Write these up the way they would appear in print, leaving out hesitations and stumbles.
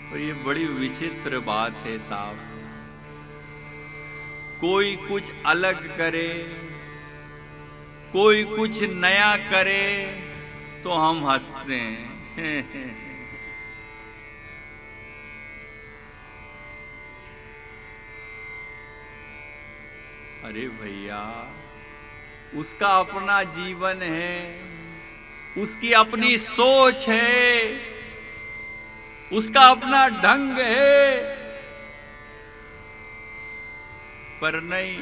और ये बड़ी विचित्र बात है साहब, कोई कुछ अलग करे, कोई कुछ नया करे तो हम हंसते हैं। अरे भैया, उसका अपना जीवन है, उसकी अपनी सोच है, उसका अपना ढंग है, पर नहीं,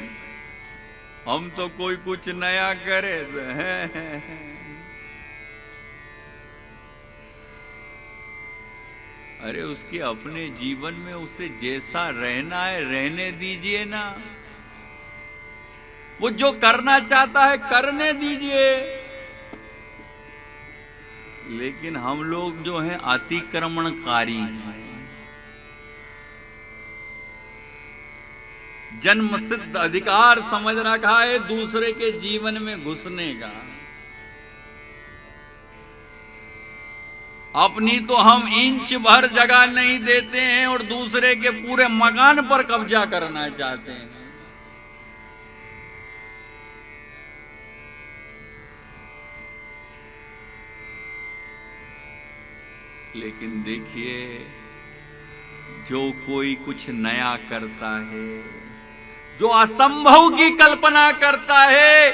हम तो कोई कुछ नया करे। अरे उसके अपने जीवन में उसे जैसा रहना है रहने दीजिए ना, वो जो करना चाहता है करने दीजिए। लेकिन हम लोग जो हैं अतिक्रमणकारी हैं, जन्म सिद्ध अधिकार समझ रखा है दूसरे के जीवन में घुसने का। अपनी तो हम इंच भर जगह नहीं देते हैं और दूसरे के पूरे मकान पर कब्जा करना चाहते हैं। लेकिन देखिए, जो कोई कुछ नया करता है, जो असंभव की कल्पना करता है,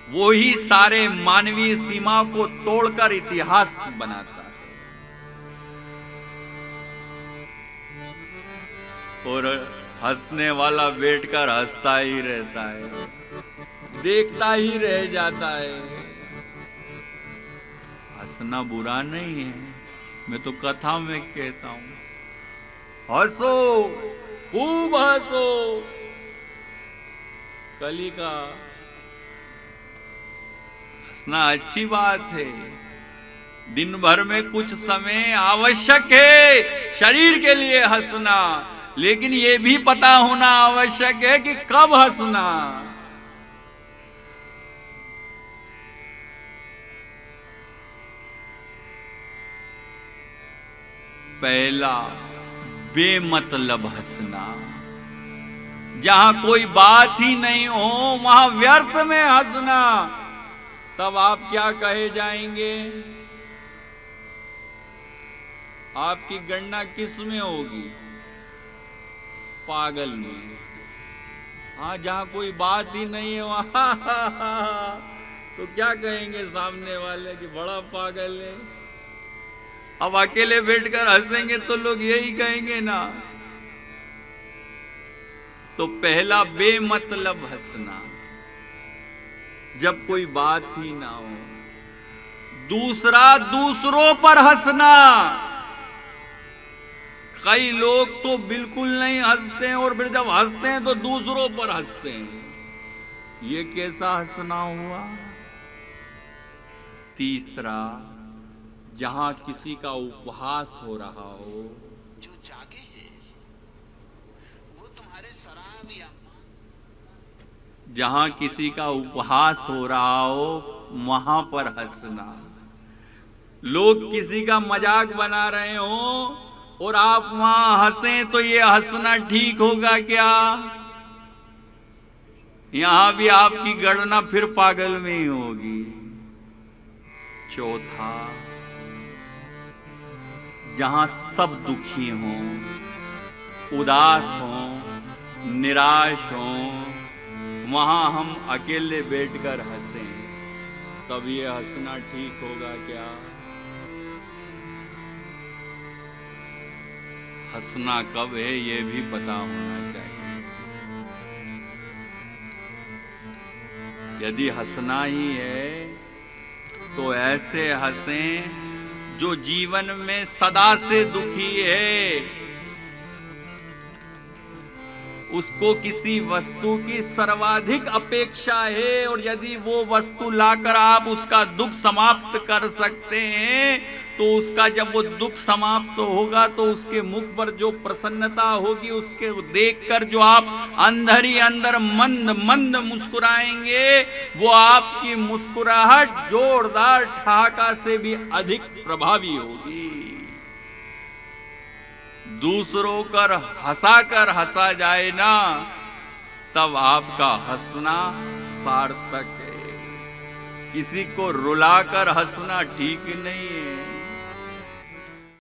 वो ही सारे मानवीय सीमा को तोड़कर इतिहास बनाता है। और हंसने वाला बैठकर हंसता ही रहता है, देखता ही रह जाता है। हंसना बुरा नहीं है, मैं तो कथा में कहता हूं, हंसो, खूब हंसो। कली का हंसना अच्छी बात है, दिन भर में कुछ समय आवश्यक है शरीर के लिए हंसना, लेकिन यह भी पता होना आवश्यक है कि कब हंसना। पहला, बेमतलब हंसना, जहां कोई बात ही नहीं हो वहां व्यर्थ में हंसना, तब आप क्या कहे जाएंगे? आपकी गणना किस में होगी? पागल में। हाँ, जहां कोई बात ही नहीं है वहां तो क्या कहेंगे सामने वाले कि बड़ा पागल है। अब अकेले बैठकर हंसेंगे तो लोग यही कहेंगे ना। तो पहला, बेमतलब हंसना, जब कोई बात ही ना हो। दूसरा, दूसरों पर हंसना। कई लोग तो बिल्कुल नहीं हंसते हैं और फिर जब हंसते हैं तो दूसरों पर हंसते हैं। ये कैसा हंसना हुआ? तीसरा, जहां किसी का उपहास हो रहा हो, जो जागे हैं वो तुम्हारे सराबिया, जहां किसी का उपहास हो रहा हो वहां पर हंसना। लोग किसी का मजाक बना रहे हो और आप वहां हंसें तो ये हंसना ठीक होगा क्या? यहां भी आपकी गणना फिर पागल में ही होगी। चौथा, जहां सब दुखी हों, उदास हों, निराश हों, वहां हम अकेले बैठकर हंसें, तब ये हंसना ठीक होगा क्या? हंसना कब है ये भी पता होना चाहिए। यदि हंसना ही है तो ऐसे हंसें जो जीवन में सदा से दुखी है उसको किसी वस्तु की सर्वाधिक अपेक्षा है, और यदि वो वस्तु लाकर आप उसका दुख समाप्त कर सकते हैं, तो उसका जब वो दुख समाप्त होगा तो उसके मुख पर जो प्रसन्नता होगी, उसके देखकर जो आप अंदर ही अंदर मंद मंद मुस्कुराएंगे, वो आपकी मुस्कुराहट जोरदार ठहाका से भी अधिक प्रभावी होगी। दूसरों कर हंसा जाए ना, तब आपका हंसना सार्थक है। किसी को रुलाकर हंसना ठीक नहीं है।